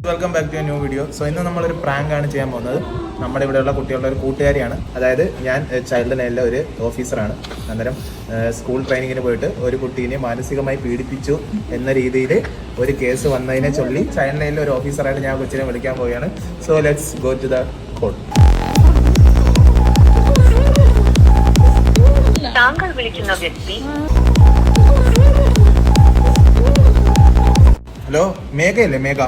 Welcome back to a new video. So ഇന്ന് നമ്മളൊരു prank ആണ് ചെയ്യാൻ പോകുന്നത്. നമ്മുടെ ഇവിടെയുള്ള കുട്ടികളുടെ ഒരു കൂട്ടുകാരിയാണ്. അതായത് ഞാൻ ചൈൽഡ് ലൈനിലെ ഒരു ഓഫീസറാണ്. അന്നേരം സ്കൂൾ ട്രെയിനിങ്ങിന് പോയിട്ട് ഒരു കുട്ടീനെ മാനസികമായി പീഡിപ്പിച്ചു എന്ന രീതിയിൽ ഒരു കേസ് വന്നതിനെ ചൊല്ലി ചൈൽഡ് ലൈനിലെ ഒരു ഓഫീസറായിട്ട് ഞാൻ കൊച്ചിനെ വിളിക്കാൻ പോവുകയാണ്. So let's go to the call. താങ്കൾ വിളിക്കുന്ന വ്യക്തി. ഹലോ, മേഘയല്ലേ? മേഘ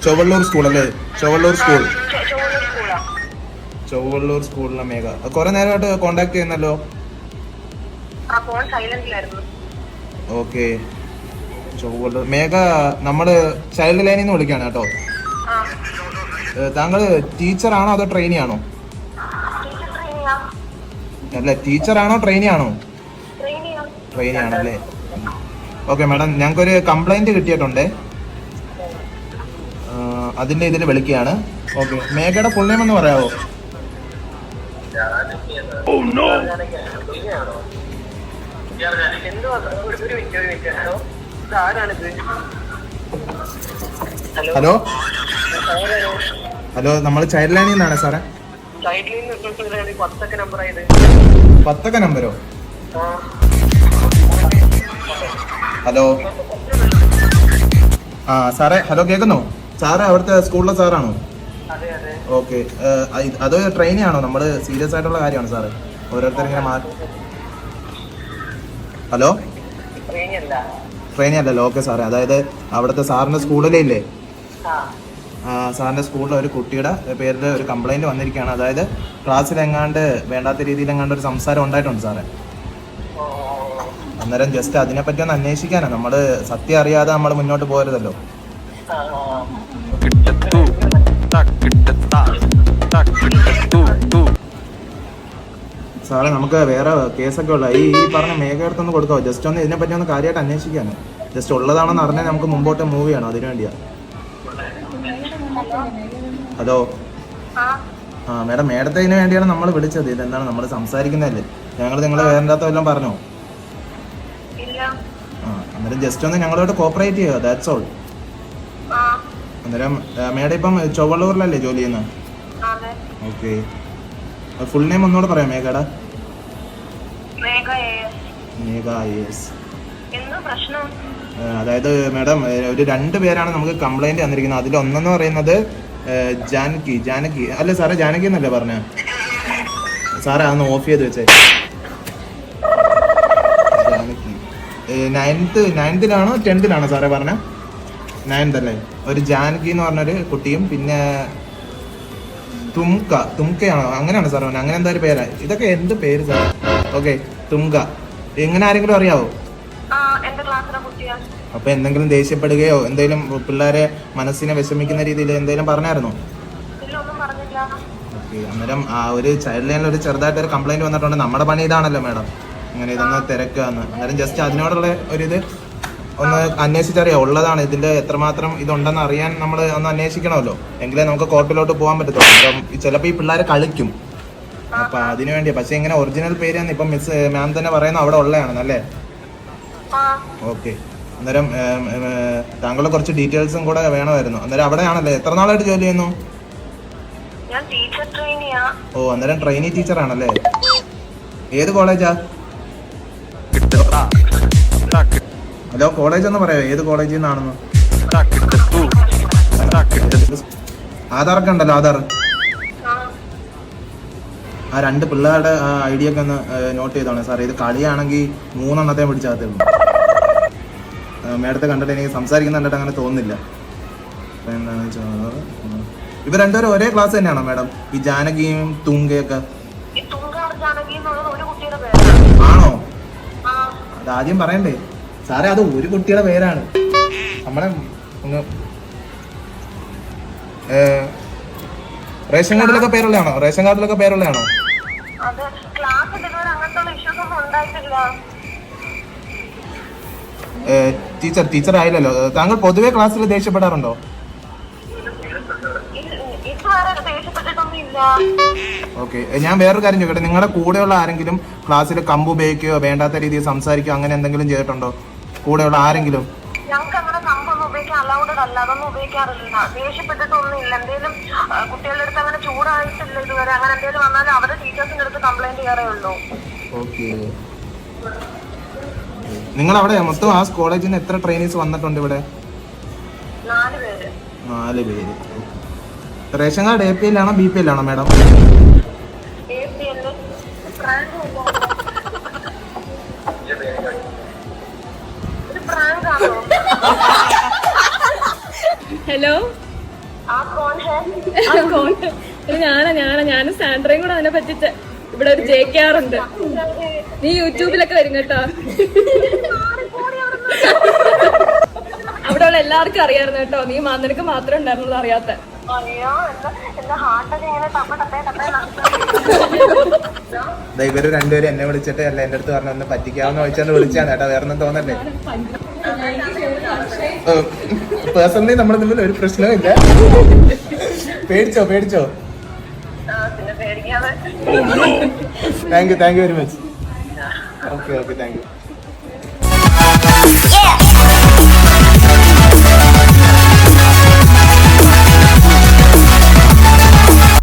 ചൊവ്വള്ളൂർ സ്കൂൾ അല്ലേ? ചൊവ്വള്ളൂർ സ്കൂളിലെ മേഘ കുറെ നേരമായിട്ട് കോണ്ടാക്ട് ചെയ്യുന്നല്ലോ. ഓക്കെ, ചൊവ്വള്ളൂർ മേഘ, നമ്മള് ചൈൽഡ് ലൈനിൽ നിന്ന് വിളിക്കാണ് കേട്ടോ. താങ്കൾ ടീച്ചറാണോ അതോ ട്രെയിനി ആണോ? അല്ല, ടീച്ചറാണോ ട്രെയിനി ആണോ? ട്രെയിനി ആണല്ലേ. ഓക്കെ മാഡം, ഞങ്ങൾക്കൊരു കംപ്ലൈന്റ് കിട്ടിയിട്ടുണ്ട്. അതിന്റെ ഇതിൽ വിളിക്കുകയാണ്. ഓക്കെ, മേഘയുടെ ഫുൾ നെയിം ഒന്ന് പറയാമോ? ഹലോ ഹലോ, നമ്മൾ ചൈൽഡ് ലൈനിൽ നിന്നാണ് സാറേ. 10 നമ്പരോ? ഹലോ. ആ സാറേ, ഹലോ, കേൾക്കുന്നോ? സാറ് അവിടുത്തെ സ്കൂളിലെ സാറാണോ? ഓക്കെ, അത് ട്രെയിനി ആണോ? നമ്മൾ സീരിയസ് ആയിട്ടുള്ള കാര്യമാണ് സാറ്. ഓരോരുത്തർ ഇങ്ങനെ ഹലോ, ട്രെയിനി അല്ലല്ലോ. ഓക്കെ സാറേ, അതായത് അവിടുത്തെ സാറിന്റെ സ്കൂളിലേ ഇല്ലേ, സാറിന്റെ സ്കൂളിലെ ഒരു കുട്ടിയുടെ പേരിൽ ഒരു കംപ്ലൈന്റ് വന്നിരിക്കുകയാണ്. അതായത് ക്ലാസ്സിലെങ്ങാണ്ട് വേണ്ടാത്ത രീതിയിൽ എങ്ങാണ്ട് ഒരു സംസാരം ഉണ്ടായിട്ടുണ്ട് സാറേ. അന്നേരം ജസ്റ്റ് അതിനെപ്പറ്റി ഒന്ന് അന്വേഷിക്കാനാണ്. നമ്മള് സത്യം അറിയാതെ നമ്മൾ മുന്നോട്ട് പോകരുതല്ലോ. സാറേ, നമുക്ക് വേറെ കേസൊക്കെ ഉള്ള ഈ പറഞ്ഞ മേഘടുത്തൊന്ന് കൊടുക്കാവോ? ജസ്റ്റ് ഒന്ന് ഇതിനെപ്പറ്റി ഒന്ന് കാര്യമായിട്ട് അന്വേഷിക്കാനോ. ജസ്റ്റ് ഉള്ളതാണെന്ന് അറിഞ്ഞാൽ നമുക്ക് മുമ്പോട്ട് മൂവ് ചെയ്യണം. അതിനു വേണ്ടിയാ. ഹലോ. ആ മേഡം, മേഡത്തെ ഇതിനു വേണ്ടിയാണ് നമ്മൾ വിളിച്ചത്. ഇതെന്താണ് നമ്മൾ സംസാരിക്കുന്നതല്ലേ? ഞങ്ങൾ നിങ്ങളെ വേണ്ടാത്ത വല്ലതും പറഞ്ഞോ? അന്നേരം ജസ്റ്റ് ഒന്ന് ഞങ്ങളോട് കോപ്പറേറ്റ് ചെയ്യുക, ദാറ്റ്സ് ഓൾ. അന്നേരം മേഡം ഇപ്പം ചൊവ്വള്ളൂരിലല്ലേ ജോലി ചെയ്യുന്നത്? ഓക്കെ, ഫുൾ നെയിം ഒന്നുകൂടെ പറയാം മേഘയുടെ. മേഘ AS. അതായത് മേഡം, ഒരു 2 പേരാണ് നമുക്ക് കംപ്ലൈന്റ് തന്നിരിക്കുന്നത്. അതിൽ ഒന്നെന്ന് പറയുന്നത് ജാനകി അല്ലേ സാറേ? ജാനകി എന്നല്ലേ പറഞ്ഞ സാറേ? അതൊന്ന് ഓഫ് ചെയ്ത് വെച്ചേ. നയൻത്തിലാണോ 10th സാറേ പറഞ്ഞ? 9th അല്ലേ? ഒരു ജാനകി എന്ന് പറഞ്ഞൊരു കുട്ടിയും പിന്നെ തുംകയാണോ? അങ്ങനെയാണ് സാർ പറഞ്ഞത്. അങ്ങനെ എന്താ ഒരു പേരാ? ഇതൊക്കെ എന്ത് പേര് സാർ? ഓക്കെ, തുംക. എങ്ങനെ ആരെങ്കിലും അറിയാവോ? അപ്പൊ എന്തെങ്കിലും ദേഷ്യപ്പെടുകയോ എന്തെങ്കിലും പിള്ളേരെ മനസ്സിനെ വിഷമിക്കുന്ന രീതിയിൽ എന്തെങ്കിലും പറഞ്ഞായിരുന്നോ? ഓക്കെ, അന്നേരം ആ ഒരു ചൈൽഡ് ലൈനിൽ ഒരു ചെറുതായിട്ടൊരു കംപ്ലൈന്റ് വന്നിട്ടുണ്ട്. നമ്മുടെ പണി ഇതാണല്ലോ മാഡം, അങ്ങനെ ഇതൊന്ന് തിരക്കാന്ന്. അന്നേരം ജസ്റ്റ് അതിനോടുള്ള ഒരിത് ഒന്ന് അന്വേഷിച്ചറിയാം. ഉള്ളതാണ്, ഇതിന്റെ എത്രമാത്രം ഇതുണ്ടെന്ന് അറിയാൻ നമ്മൾ ഒന്ന് അന്വേഷിക്കണമല്ലോ. എങ്കിലേ നമുക്ക് കോർട്ടിലോട്ട് പോകാൻ പറ്റത്തുള്ളൂ. അപ്പം ചിലപ്പോൾ ഈ പിള്ളേരെ കളിക്കും. അപ്പൊ അതിനു വേണ്ടിയാ. പക്ഷെ ഇങ്ങനെ ഒറിജിനൽ പേരാന്ന് ഇപ്പം മാം തന്നെ പറയുന്നു അവിടെ ഉള്ളതാണെന്നല്ലേ? ഓക്കെ, അന്നേരം താങ്കളുടെ കുറച്ച് ഡീറ്റെയിൽസും കൂടെ വേണമായിരുന്നു. അന്നേരം അവിടെയാണല്ലേ? എത്ര നാളായിട്ട് ജോലി ചെയ്യുന്നു? ഓ, അന്നേരം ട്രെയിനി ടീച്ചറാണല്ലേ? ഏത് കോളേജാ? ഹലോ, കോളേജ് ഒന്ന് പറയാമോ? ഏത് കോളേജിൽ നിന്നാണെന്ന്? ആധാറൊക്കെ ഉണ്ടല്ലോ, ആധാർ. ആ 2 പിള്ളേരുടെ ഐഡിയ ഒക്കെ ഒന്ന് നോട്ട് ചെയ്തോണേ സാറേ. ഇത് കളിയാണെങ്കിൽ 3 എണ്ണത്തെ പിടിച്ചാകത്തുള്ളൂ. മേഡത്തെ കണ്ടിട്ട് എനിക്ക് സംസാരിക്കുന്ന കണ്ടിട്ട് അങ്ങനെ തോന്നുന്നില്ല. എന്താണെന്ന് വെച്ചാൽ ഇവർ 2 പേരും ഒരേ ക്ലാസ് തന്നെയാണോ മാഡം? ഈ ജാനകിയും തുങ്കയൊക്കെ ആണോ? അതാദ്യം പറയണ്ടേ സാറേ? അത് ഒരു കുട്ടിയുടെ പേരാണ്. നമ്മുടെ റേഷൻ കാർഡിലൊക്കെ പേരുള്ളതാണോ? റേഷൻ കാർഡിലൊക്കെ പേരുള്ളതാണോ? ടീച്ചർ ആയില്ലല്ലോ. താങ്കൾ പൊതുവെ ക്ലാസ്സിൽ ദേഷ്യപ്പെടാറുണ്ടോ? ഓക്കെ, ഞാൻ വേറൊരു കാര്യം ചോദിക്കട്ടെ. നിങ്ങളുടെ കൂടെയുള്ള ആരെങ്കിലും ക്ലാസ്സിൽ കമ്പ് ഉപയോഗിക്കുകയോ വേണ്ടാത്ത രീതിയിൽ സംസാരിക്കുകയോ അങ്ങനെ എന്തെങ്കിലും ചെയ്തിട്ടുണ്ടോ? കൂടെയുള്ള ആരെങ്കിലും? അതൊക്കെ അലൗഡഡ് അല്ല, അതൊന്നും ഉപയോഗിക്കാറില്ല. ദേഷ്യപ്പെട്ടിട്ടൊന്നും ഇല്ല. എന്തെങ്കിലും കുട്ടികളുടെ അടുത്ത് അങ്ങനെ ചൂടായിട്ടില്ല ഇതുവരെ. അങ്ങനെ എന്തെങ്കിലും വന്നാലും അവരുടെ ടീച്ചേഴ്സിന്റെ അടുത്ത് കംപ്ലൈന്റ് ചെയ്യാറേ ഉള്ളൂ. ഓക്കെ. നിങ്ങൾ അവിടെ മൊത്തം ആ കോളേജിൽ നിന്ന് എത്ര ട്രെയിനീസ് വന്നിട്ടുണ്ട് ഇവിടെ? 4 പേര്. 4 പേര്. റേഷൻ കാർഡ് APL ആണോ BPL ആണോ മാഡം? ഹലോ, ഞാനും സാൻഡ്രയും കൂടെ അതിനെ പറ്റിച്ച് ഇവിടെ ഒരു JKR ഉണ്ട്. നീ യൂട്യൂബിലൊക്കെ വരും കേട്ടോ. അവിടെ ഉള്ള എല്ലാവർക്കും അറിയായിരുന്നു കേട്ടോ. നീ നിനക്ക് മാത്രമേ ഉണ്ടായിരുന്നുള്ളൂ അറിയാത്ത. ഇവര് രണ്ടുപേരും എന്നെ വിളിച്ചിട്ട് അല്ല എന്റെ അടുത്ത് പറഞ്ഞു ഒന്ന് പറ്റിക്കാവുന്ന ചോദിച്ചാൽ വിളിച്ചാണ് കേട്ടോ. വേറെ ഒന്നും തോന്നല്ലേ. പേഴ്സണലി നമ്മുടെ തമ്മിൽ ഒരു പ്രശ്നവും ഇല്ല. പേടിച്ചോ? Thank you very much. Okay thank U.